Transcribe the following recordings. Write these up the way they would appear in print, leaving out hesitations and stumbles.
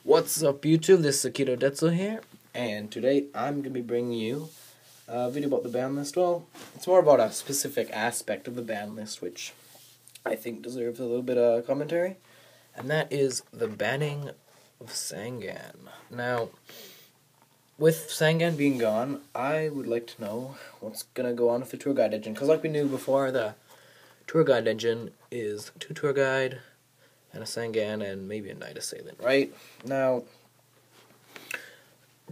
What's up, YouTube? This is Akito Detsu here, and today I'm going to be bringing you a video about the ban list. Well, it's more about a specific aspect of the ban list, which I think deserves a little bit of commentary, and that is the banning of Sangan. Now, with Sangan being gone, I would like to know what's going to go on with the tour guide engine, because like we knew before, the tour guide engine is 2 tour guide, and a Sangan, and maybe a Night Assailant, right? Now,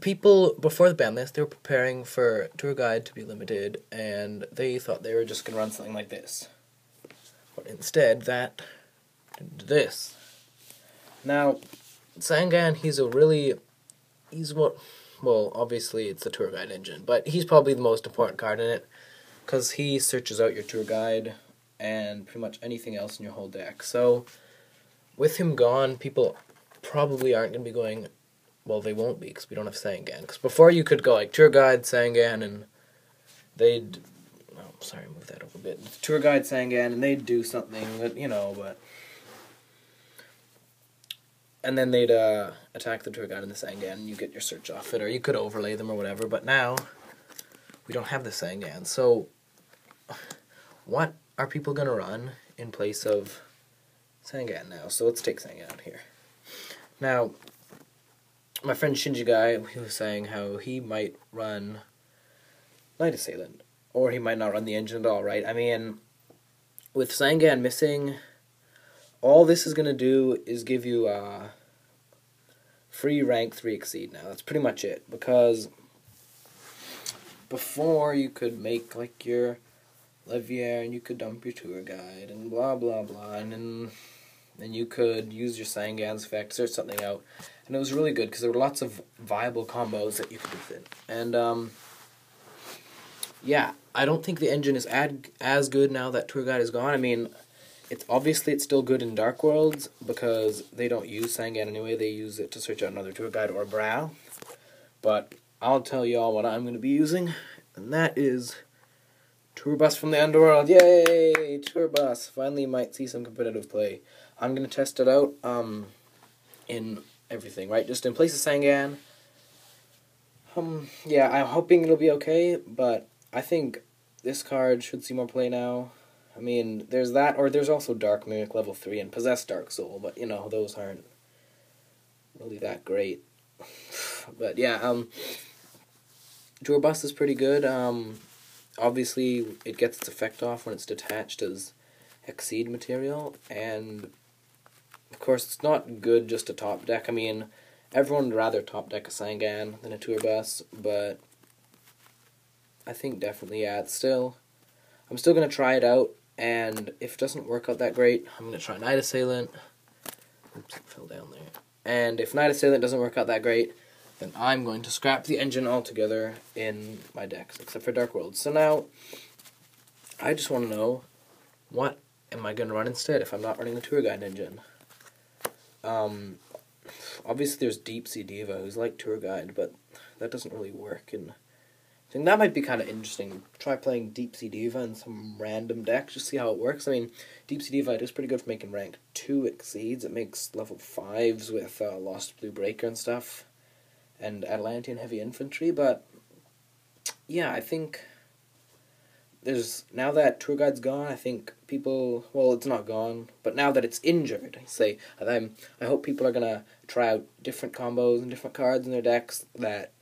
people, before the ban list, they were preparing for tour guide to be limited, and they thought they were just going to run something like this. But instead, that did this. Now, Sangan, well, obviously it's the tour guide engine, but he's probably the most important card in it, because he searches out your tour guide and pretty much anything else in your whole deck. So, with him gone, people probably aren't going to be going, well, they won't be, because we don't have Sangan. Because before you could go, like, tour guide, Sangan, and they'd, move that over a bit. Tour guide, Sangan, and they'd do something that, but... And then they'd attack the tour guide and the Sangan, and you get your search off it, or you could overlay them or whatever, but now, we don't have the Sangan. So, what are people going to run in place of Sangan now? So let's take Sangan out here. Now, my friend Shinji Guy, he was saying how he might run Night Assailant, or he might not run the engine at all, right? I mean, with Sangan missing, all this is going to do is give you a free rank 3 exceed now. That's pretty much it, because before you could make like your Levier, and you could dump your tour guide, and blah blah blah, and then you could use your Sangan's effect, search something out, and it was really good because there were lots of viable combos that you could do with it. And yeah, I don't think the engine is as good now that tour guide is gone. I mean, it's still good in Dark Worlds because they don't use Sangan anyway. They use it to search out another tour guide or brow. But I'll tell y'all what I'm going to be using, and that is Tour Bus from the Underworld. Yay! Tour Bus. Finally might see some competitive play. I'm going to test it out in everything, right? Just in place of Sangan. Yeah, I'm hoping it'll be okay, but I think this card should see more play now. I mean, there's that, or there's also Dark Mimic level 3 and Possess Dark Soul, but, those aren't really that great. But, yeah, Tour Bus is pretty good. Obviously, it gets its effect off when it's detached as Exceed material, and of course, it's not good just to top deck. I mean, everyone would rather top deck a Sangan than a Tour Bus, but I think definitely, yeah, I'm still going to try it out, and if it doesn't work out that great, I'm going to try Night Assailant. Oops, it fell down there. And if Night Assailant doesn't work out that great, then I'm going to scrap the engine altogether in my decks, except for Dark World. So now, I just want to know, what am I going to run instead if I'm not running the tour guide engine? Obviously there's Deep Sea Diva, who's like tour guide, but that doesn't really work, and I think that might be kind of interesting. Try playing Deep Sea Diva in some random deck, just see how it works. I mean, Deep Sea Diva is pretty good for making rank 2 exceeds. It makes level 5s with Lost Blue Breaker and stuff, and Atlantean Heavy Infantry, but yeah, I think now that tour guide's gone, I think people, well, it's not gone, but now that it's injured, I hope people are gonna try out different combos and different cards in their decks that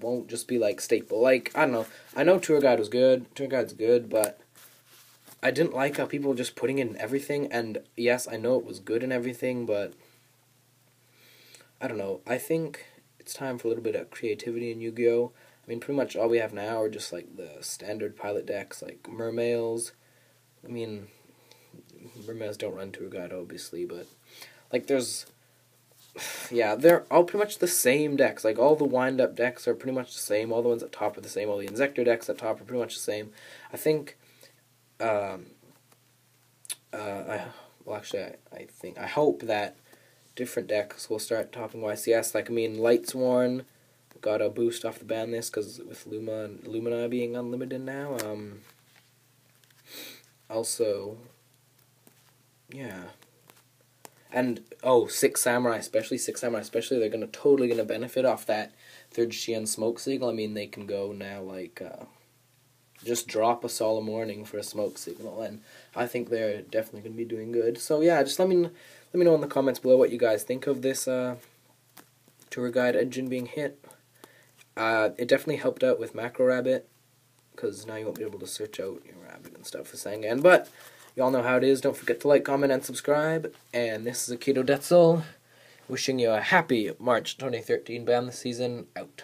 won't just be like staple. Like, I don't know, I know tour guide's good, but I didn't like how people were just putting in everything, and yes, I know it was good in everything, but I don't know, I think it's time for a little bit of creativity in Yu-Gi-Oh! I mean, pretty much all we have now are just, like, the standard pilot decks, like Mermails. I mean, Mermails don't run tour guide, obviously, but, like, yeah, they're all pretty much the same decks. Like, all the wind-up decks are pretty much the same. All the ones at top are the same. All the Inzector decks at top are pretty much the same. I think, I hope that different decks will start topping YCS. Like, I mean, Lightsworn got a boost off the ban list because with Lumina being unlimited now. Also, yeah. And, Six Samurai especially, they're totally gonna benefit off that 3rd Gen smoke signal. I mean, they can go now, like, just drop a solemn warning for a smoke signal, and I think they're definitely gonna be doing good. So yeah, just let me know in the comments below what you guys think of this tour guide engine being hit. It definitely helped out with Macro Rabbit, because now you won't be able to search out your rabbit and stuff with Sangan. But y'all know how it is. Don't forget to like, comment, and subscribe. And this is Akito Detzel, wishing you a happy March 2013 Banlist season out.